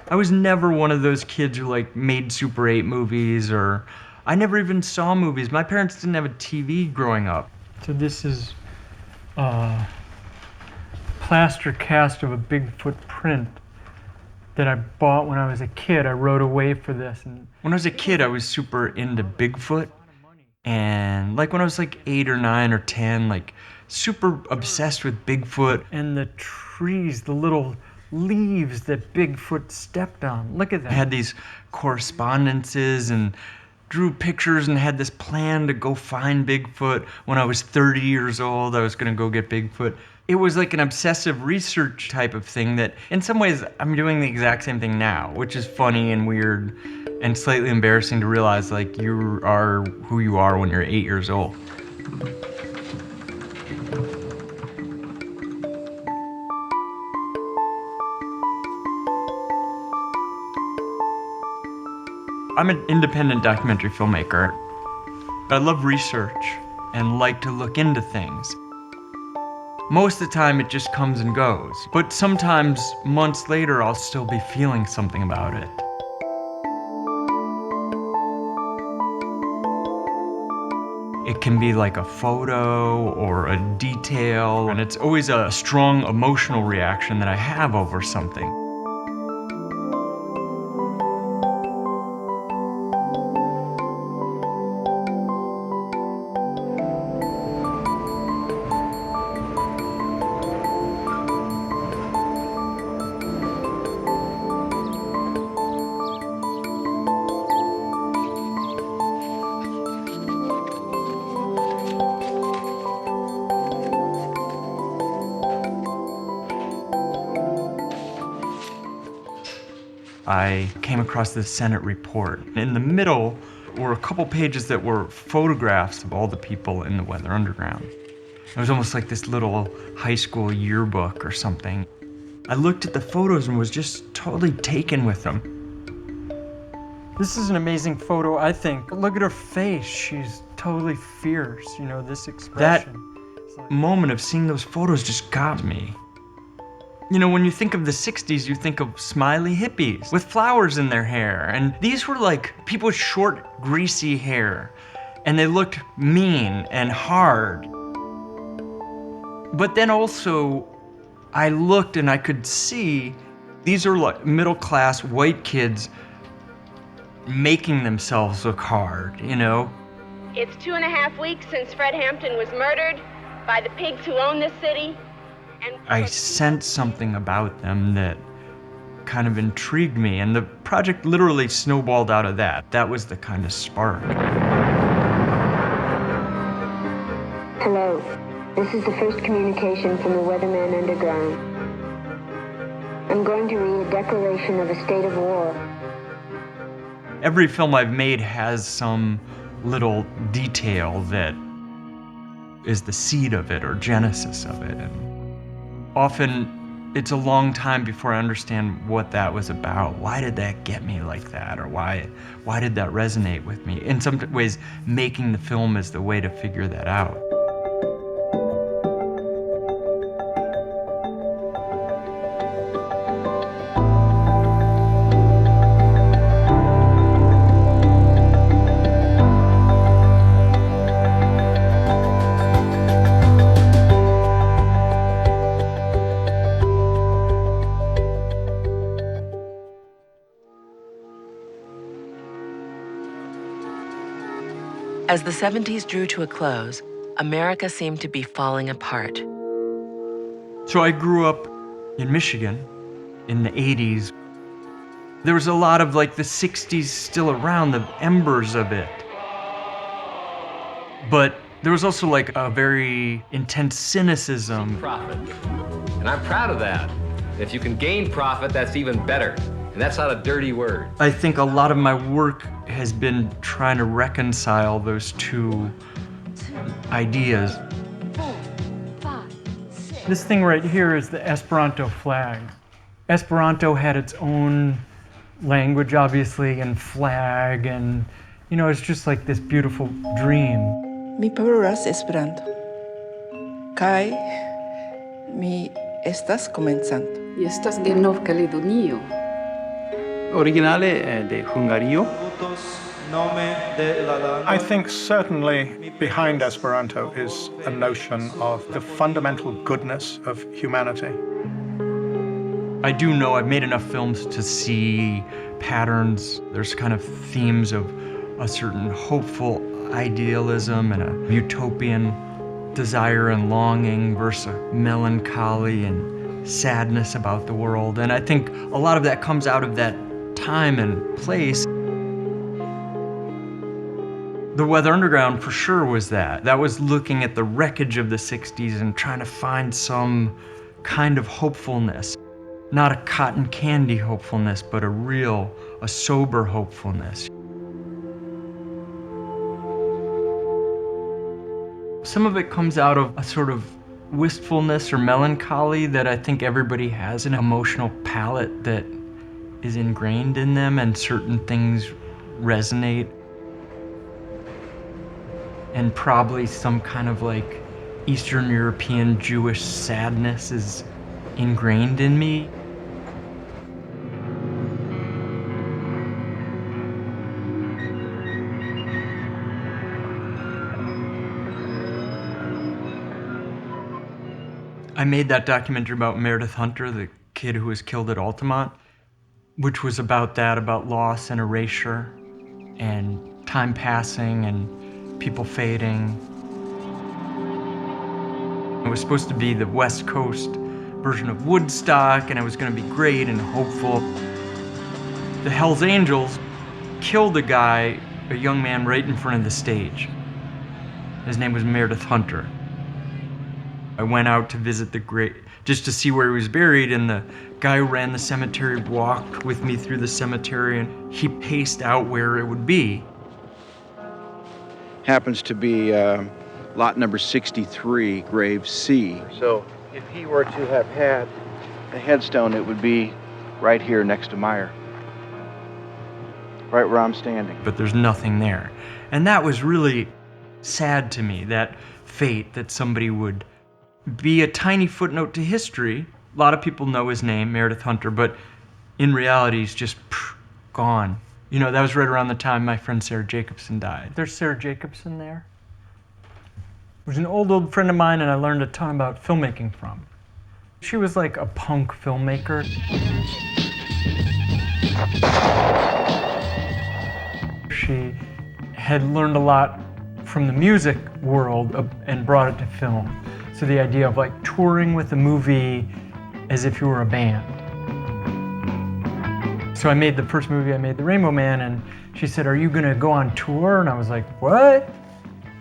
I was never one of those kids who like made Super 8 movies, or I never even saw movies. My parents didn't have a TV growing up. So this is a plaster cast of a Bigfoot print that I bought when I was a kid. I wrote away for this. And when I was a kid, I was super into Bigfoot. And like when I was like 8 or 9 or 10, like super obsessed with Bigfoot. And the trees, the little leaves that Bigfoot stepped on. Look at that. I had these correspondences and drew pictures and had this plan to go find Bigfoot. When I was 30 years old, I was gonna go get Bigfoot. It was like an obsessive research type of thing that in some ways I'm doing the exact same thing now, which is funny and weird and slightly embarrassing to realize like you are who you are when you're 8 years old. I'm an independent documentary filmmaker. I love research and like to look into things. Most of the time it just comes and goes, but sometimes months later I'll still be feeling something about it. It can be like a photo or a detail, and it's always a strong emotional reaction that I have over something. I came across this Senate report. In the middle were a couple pages that were photographs of all the people in the Weather Underground. It was almost like this little high school yearbook or something. I looked at the photos and was just totally taken with them. This is an amazing photo, I think. Look at her face. She's totally fierce, you know, this expression. That moment of seeing those photos just got me. You know, when you think of the 60s, you think of smiley hippies with flowers in their hair. And these were like people with short, greasy hair. And they looked mean and hard. But then also, I looked and I could see these are like middle-class white kids making themselves look hard, you know? It's 2.5 weeks since Fred Hampton was murdered by the pigs who own this city. I sensed something about them that kind of intrigued me, and the project literally snowballed out of that. That was the kind of spark. Hello, this is the first communication from the Weatherman Underground. I'm going to read a declaration of a state of war. Every film I've made has some little detail that is the seed of it or genesis of it. And often it's a long time before I understand what that was about. Why did that get me like that? Or why did that resonate with me? In some ways, making the film is the way to figure that out. As the 70s drew to a close, America seemed to be falling apart. So I grew up in Michigan in the 80s. There was a lot of like the 60s still around, the embers of it. But there was also like a very intense cynicism. Profit. And I'm proud of that. If you can gain profit, that's even better. And that's not a dirty word. I think a lot of my work has been trying to reconcile those two ideas. 4, 5, 6. This thing right here is the Esperanto flag. Esperanto had its own language, obviously, and flag, and you know, it's just like this beautiful dream. Mi parolas Esperanto. Kaj mi estas komencanta. Estas de Nov Kaledonio. originale de Hungario. I think certainly behind Esperanto is a notion of the fundamental goodness of humanity. I do know I've made enough films to see patterns. There's kind of themes of a certain hopeful idealism and a utopian desire and longing versus a melancholy and sadness about the world. And I think a lot of that comes out of that time and place. The Weather Underground for sure was that. That was looking at the wreckage of the 60s and trying to find some kind of hopefulness. Not a cotton candy hopefulness, but a sober hopefulness. Some of it comes out of a sort of wistfulness or melancholy that I think everybody has, an emotional palette that is ingrained in them and certain things resonate. And probably some kind of like Eastern European Jewish sadness is ingrained in me. I made that documentary about Meredith Hunter, the kid who was killed at Altamont, which was about that, about loss and erasure and time passing and people fading. It was supposed to be the West Coast version of Woodstock, and it was going to be great and hopeful. The Hells Angels killed a young man right in front of the stage. His name was Meredith Hunter. I went out to visit just to see where he was buried, and the guy who ran the cemetery walked with me through the cemetery, and he paced out where it would be. Happens to be lot number 63, grave C. So if he were to have had a headstone, it would be right here next to Meyer. Right where I'm standing. But there's nothing there. And that was really sad to me, that fate that somebody would be a tiny footnote to history. A lot of people know his name, Meredith Hunter, but in reality, he's just gone. You know, that was right around the time my friend Sarah Jacobson died. There's Sarah Jacobson there. She was an old friend of mine, and I learned a ton about filmmaking from. She was like a punk filmmaker. She had learned a lot from the music world and brought it to film. So the idea of like touring with a movie as if you were a band. So I made the first movie, I made The Rainbow Man, and she said, "Are you gonna go on tour?" And I was like, "What?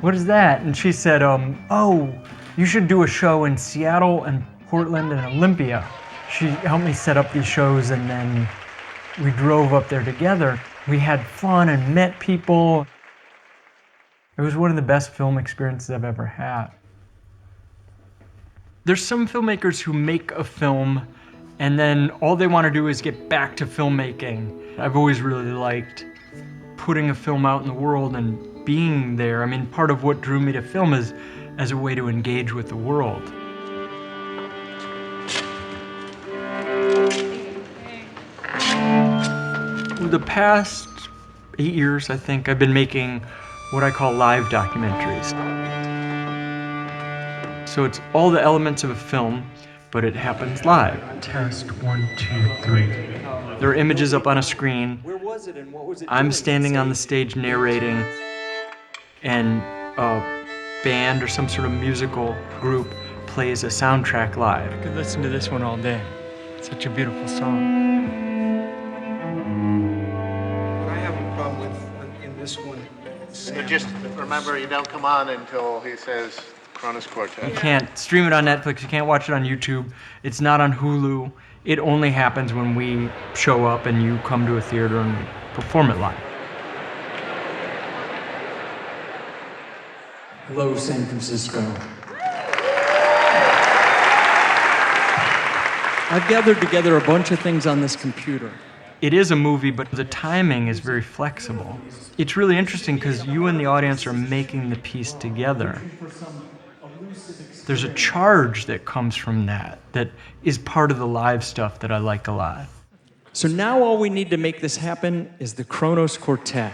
What is that?" And she said, "Oh, you should do a show in Seattle and Portland and Olympia." She helped me set up these shows, and then we drove up there together. We had fun and met people. It was one of the best film experiences I've ever had. There's some filmmakers who make a film and then all they want to do is get back to filmmaking. I've always really liked putting a film out in the world and being there. I mean, part of what drew me to film is as a way to engage with the world. The past 8 years, I think, I've been making what I call live documentaries. So it's all the elements of a film, but it happens live. Test 1, 2, 3. There are images up on a screen. Where was it and what was it? I'm standing on the stage narrating, and a band or some sort of musical group plays a soundtrack live. I could listen to this one all day. It's such a beautiful song. What I have a problem with in this one, So just remember, you don't come on until he says Cronus Quartet. You can't stream it on Netflix, you can't watch it on YouTube, it's not on Hulu. It only happens when we show up and you come to a theater and perform it live. Hello, San Francisco. I've gathered together a bunch of things on this computer. It is a movie, but the timing is very flexible. It's really interesting because you and the audience are making the piece together. There's a charge that comes from that is part of the live stuff that I like a lot. So now all we need to make this happen is the Kronos Quartet.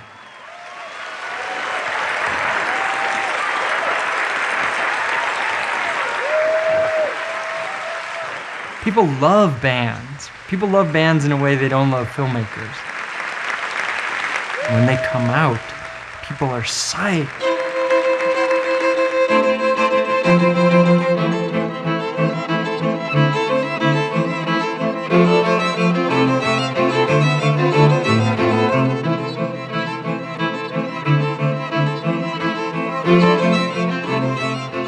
People love bands. People love bands in a way they don't love filmmakers. When they come out, people are psyched.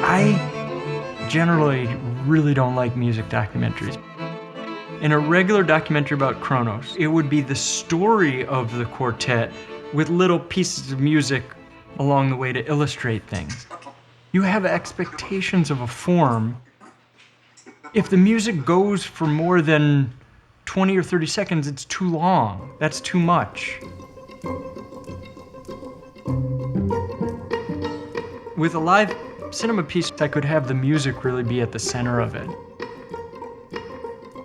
I generally really don't like music documentaries. In a regular documentary about Kronos, it would be the story of the quartet with little pieces of music along the way to illustrate things. You have expectations of a form. If the music goes for more than 20 or 30 seconds, it's too long. That's too much. With a live cinema piece, I could have the music really be at the center of it.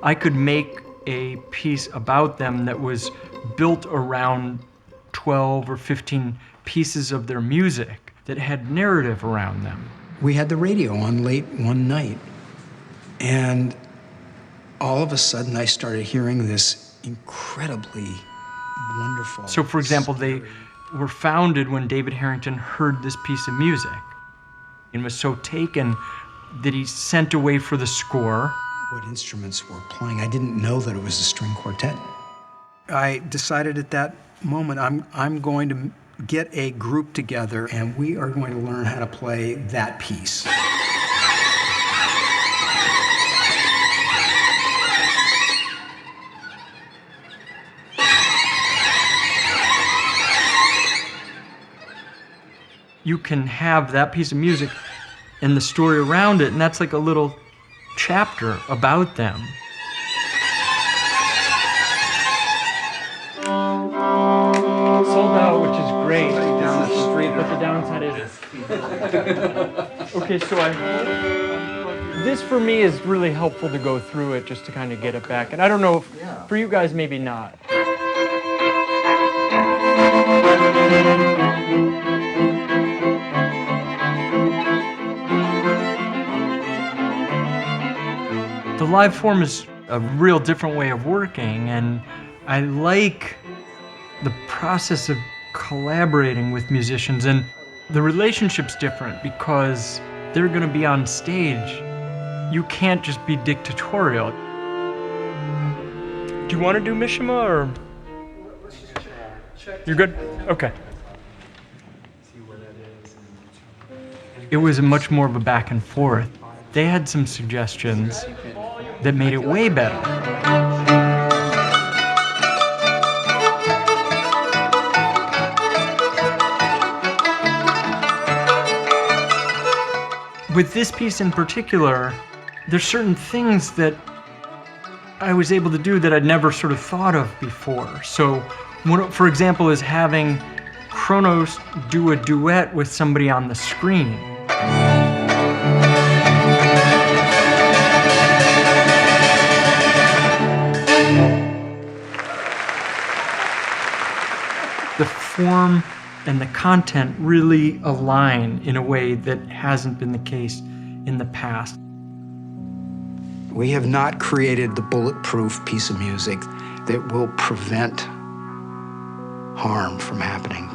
I could make a piece about them that was built around 12 or 15 pieces of their music that had narrative around them. We had the radio on late one night, and all of a sudden I started hearing this incredibly wonderful. So, for example, they were founded when David Harrington heard this piece of music and was so taken that he sent away for the score. What instruments were playing. I didn't know that it was a string quartet. I decided at that moment I'm going to get a group together and we are going to learn how to play that piece. You can have that piece of music and the story around it, and that's like a little chapter about them. Sold out, which is great. Down the street. But the downside is... Okay, so this for me is really helpful to go through it just to kind of get it back. And I don't know, if, for you guys, maybe not. The live form is a real different way of working, and I like the process of collaborating with musicians, and the relationship's different because they're going to be on stage. You can't just be dictatorial. Do you want to do Mishima, or? You're good? Okay. It was much more of a back and forth. They had some suggestions that made it way better. With this piece in particular, there's certain things that I was able to do that I'd never sort of thought of before. So, one, for example, is having Kronos do a duet with somebody on the screen. The form and the content really align in a way that hasn't been the case in the past. We have not created the bulletproof piece of music that will prevent harm from happening.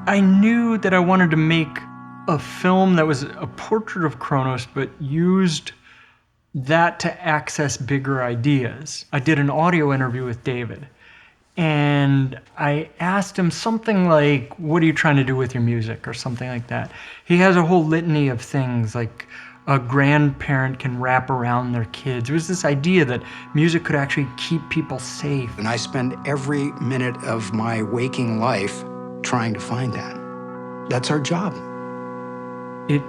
I knew that I wanted to make a film that was a portrait of Kronos, but used that to access bigger ideas. I did an audio interview with David, and I asked him something like, what are you trying to do with your music, or something like that. He has a whole litany of things, like a grandparent can wrap around their kids. There was this idea that music could actually keep people safe. And I spend every minute of my waking life trying to find that. That's our job. It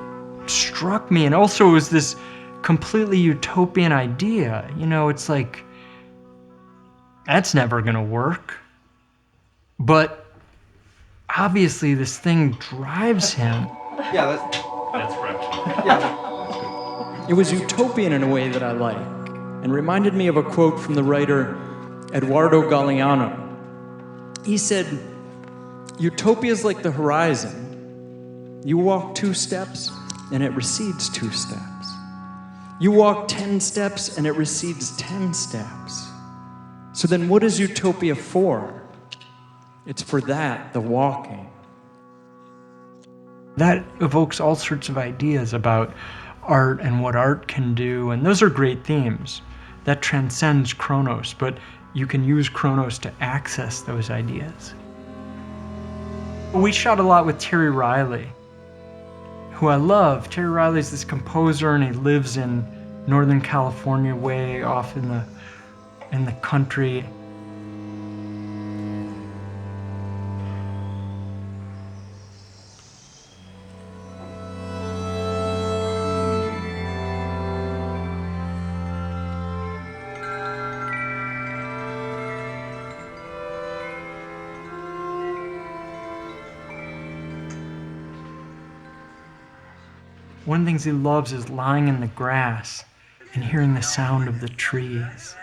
struck me, and also it was this completely utopian idea. You know, it's like, that's never gonna work. But obviously this thing drives him. Yeah, that's correct. Yeah. It was utopian in a way that I like, and reminded me of a quote from the writer Eduardo Galeano. He said, utopia is like the horizon. You walk 2 steps and it recedes 2 steps. You walk 10 steps and it recedes 10 steps. So then what is utopia for? It's for that, the walking. That evokes all sorts of ideas about art and what art can do, and those are great themes. That transcends Chronos, but you can use Chronos to access those ideas. We shot a lot with Terry Riley, who I love. Terry Riley's this composer, and he lives in Northern California, way off in the country. One of the things he loves is lying in the grass and hearing the sound of the trees.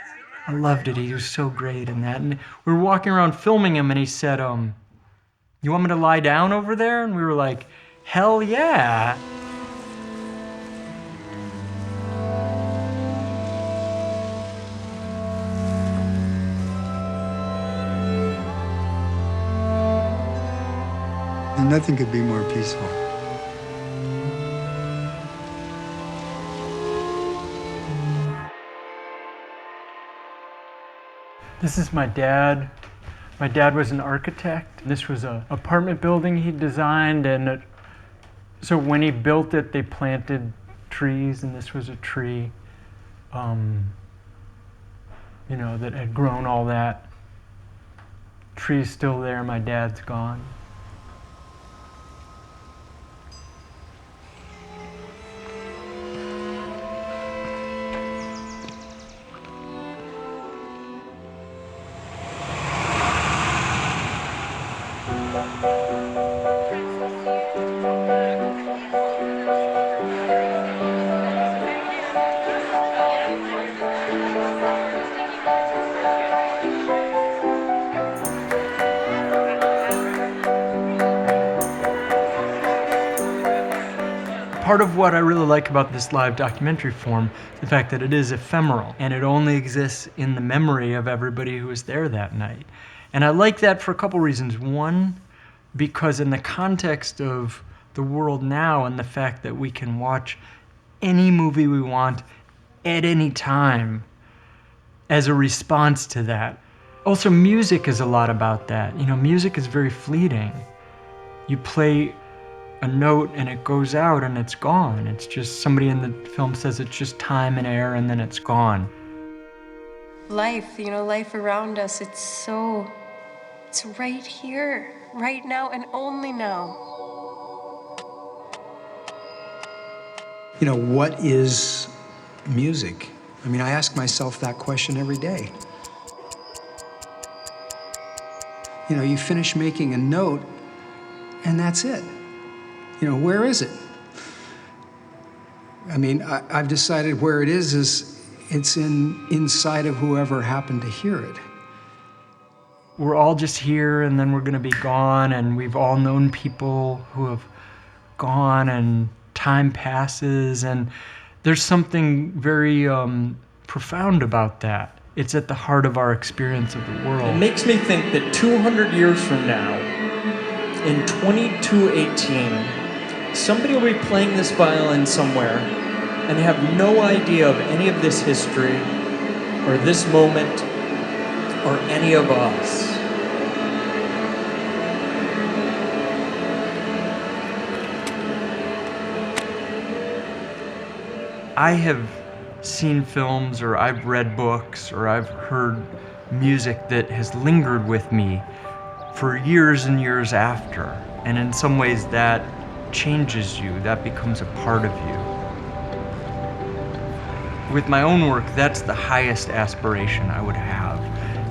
I loved it. He was so great in that. And we were walking around filming him, and he said, you want me to lie down over there? And we were like, hell yeah. And nothing could be more peaceful. This is my dad. My dad was an architect. This was an apartment building he designed, and so when he built it, they planted trees, and this was a tree, you know, that had grown all that. Tree's still there, my dad's gone. Part of what I really like about this live documentary form, the fact that it is ephemeral and it only exists in the memory of everybody who was there that night. And I like that for a couple reasons. One, because in the context of the world now and the fact that we can watch any movie we want at any time as a response to that. Also, music is a lot about that. You know, music is very fleeting. You play a note and it goes out and it's gone. It's just, somebody in the film says it's just time and air and then it's gone. Life, you know, life around us, it's right here, right now and only now. You know, what is music? I mean, I ask myself that question every day. You know, you finish making a note and that's it. You know, where is it? I mean, I've decided where it is it's inside of whoever happened to hear it. We're all just here and then we're gonna be gone, and we've all known people who have gone, and time passes, and there's something very profound about that. It's at the heart of our experience of the world. It makes me think that 200 years from now, in 2218, somebody will be playing this violin somewhere and have no idea of any of this history or this moment or any of us. I have seen films, or I've read books, or I've heard music that has lingered with me for years and years after. And in some ways that changes you, that becomes a part of you. With my own work, that's the highest aspiration I would have,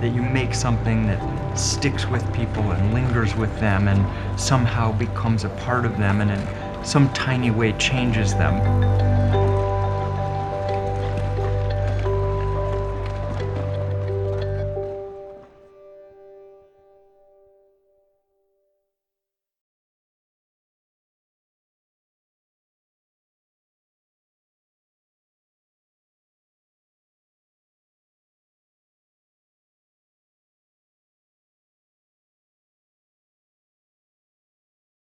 that you make something that sticks with people and lingers with them and somehow becomes a part of them and in some tiny way changes them.